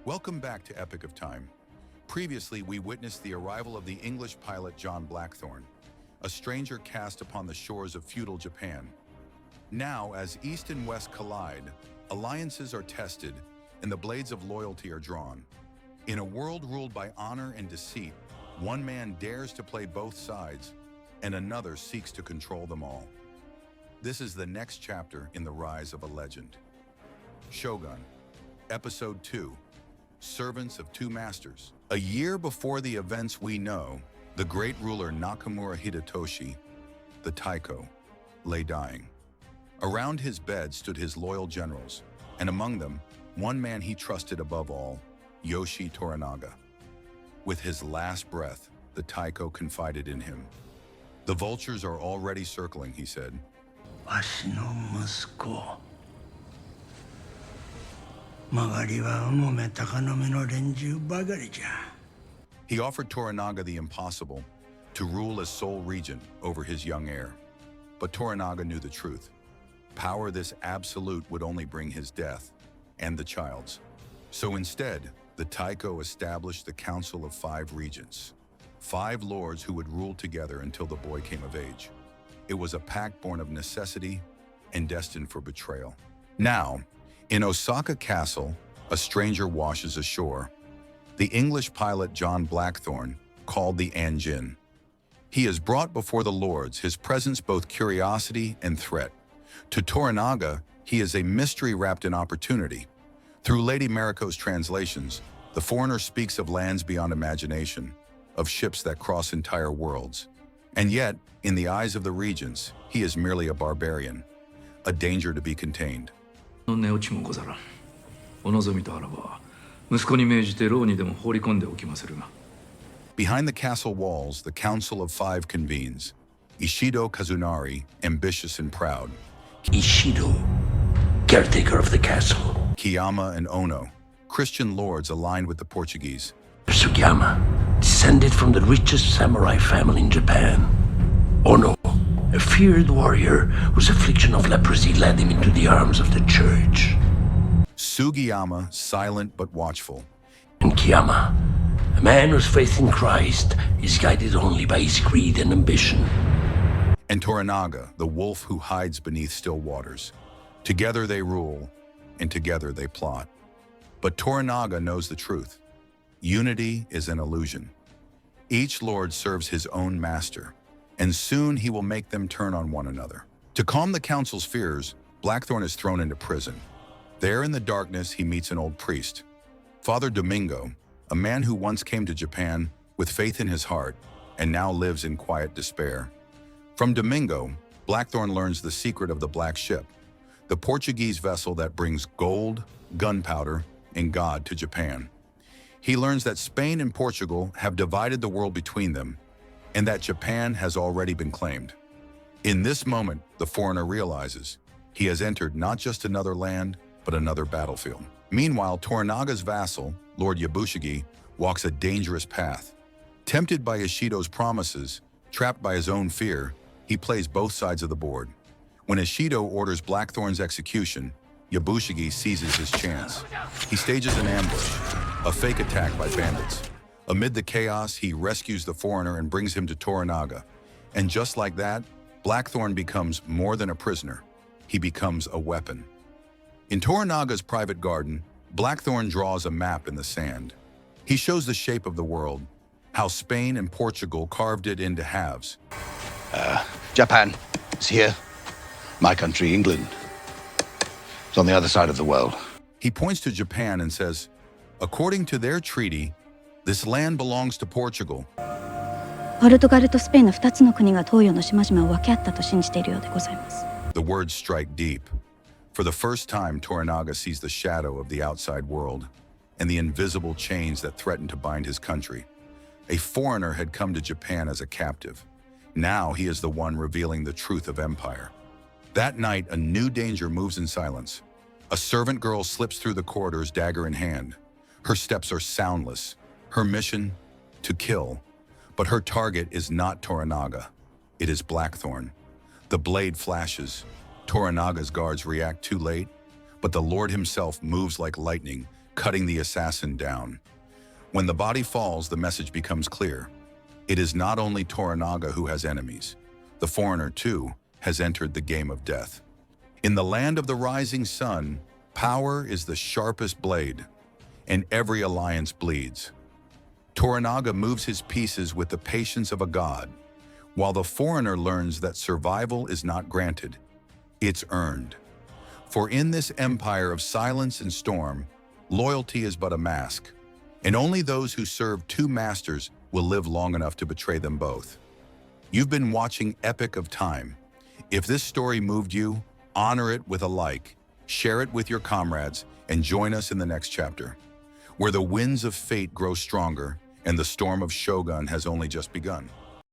Welcome back to Epic of Time. Previously, we witnessed the arrival of the English pilot John Blackthorne, a stranger cast upon the shores of feudal Japan. Now, as East and West collide, alliances are tested and the blades of loyalty are drawn. In a world ruled by honor and deceit, one man dares to play both sides, and another seeks to control them all. This is the next chapter in the rise of a legend. Shogun, Episode 2, Servants of Two Masters. A year before the events we know, the great ruler Nakamura Hidetoshi, the Taiko, lay dying. Around his bed stood his loyal generals, and among them, one man he trusted above all, Yoshi Toranaga. With his last breath, the Taiko confided in him. "The vultures are already circling," he said. He offered Toranaga the impossible, to rule as sole regent over his young heir. But Toranaga knew the truth. Power this absolute would only bring his death, and the child's. So instead, the Taiko established the Council of 5 Regents, 5 lords who would rule together until the boy came of age. It was a pact born of necessity and destined for betrayal. Now, in Osaka Castle, a stranger washes ashore. The English pilot John Blackthorne, called the Anjin. He is brought before the lords, his presence both curiosity and threat. To Toranaga, he is a mystery wrapped in opportunity. Through Lady Mariko's translations, the foreigner speaks of lands beyond imagination, of ships that cross entire worlds. And yet, in the eyes of the regents, he is merely a barbarian, a danger to be contained. Behind the castle walls, the Council of 5 convenes. Ishido Kazunari, ambitious and proud. Ishido, caretaker of the castle. Kiyama and Ono, Christian lords aligned with the Portuguese. Sugiyama, descended from the richest samurai family in Japan. Ono, a feared warrior whose affliction of leprosy led him into the arms of the church. Sugiyama, silent but watchful. And Kiyama, a man whose faith in Christ is guided only by his greed and ambition. And Toranaga, the wolf who hides beneath still waters. Together they rule, and together they plot. But Toranaga knows the truth. Unity is an illusion. Each lord serves his own master, and soon he will make them turn on one another. To calm the council's fears, Blackthorne is thrown into prison. There in the darkness, he meets an old priest, Father Domingo, a man who once came to Japan with faith in his heart and now lives in quiet despair. From Domingo, Blackthorne learns the secret of the Black Ship, the Portuguese vessel that brings gold, gunpowder, and God to Japan. He learns that Spain and Portugal have divided the world between them, and that Japan has already been claimed. In this moment, the foreigner realizes he has entered not just another land, but another battlefield. Meanwhile, Toranaga's vassal, Lord Yabushige, walks a dangerous path. Tempted by Ishido's promises, trapped by his own fear, he plays both sides of the board. When Ishido orders Blackthorne's execution, Yabushige seizes his chance. He stages an ambush, a fake attack by bandits. Amid the chaos, he rescues the foreigner and brings him to Toranaga. And just like that, Blackthorne becomes more than a prisoner. He becomes a weapon. In Toranaga's private garden, Blackthorne draws a map in the sand. He shows the shape of the world, how Spain and Portugal carved it into halves. Japan is here. My country, England, is on the other side of the world. He points to Japan and says, according to their treaty, this land belongs to Portugal. ポルトガルとスペインの2つの国が東洋の島々を分け合ったと信じているようでございます。 The words strike deep. For the first time, Toranaga sees the shadow of the outside world and the invisible chains that threatened to bind his country. A foreigner had come to Japan as a captive. Now he is the one revealing the truth of empire. That night, a new danger moves in silence. A servant girl slips through the corridors, dagger in hand. Her steps are soundless. Her mission? To kill. But her target is not Toranaga. It is Blackthorne. The blade flashes. Toranaga's guards react too late, but the Lord himself moves like lightning, cutting the assassin down. When the body falls, the message becomes clear. It is not only Toranaga who has enemies. The foreigner, too, has entered the game of death. In the land of the rising sun, power is the sharpest blade, and every alliance bleeds. Toranaga moves his pieces with the patience of a god, while the foreigner learns that survival is not granted, it's earned. For in this empire of silence and storm, loyalty is but a mask, and only those who serve two masters will live long enough to betray them both. You've been watching Epic of Time. If this story moved you, honor it with a like, share it with your comrades, and join us in the next chapter, where the winds of fate grow stronger and the storm of Shogun has only just begun.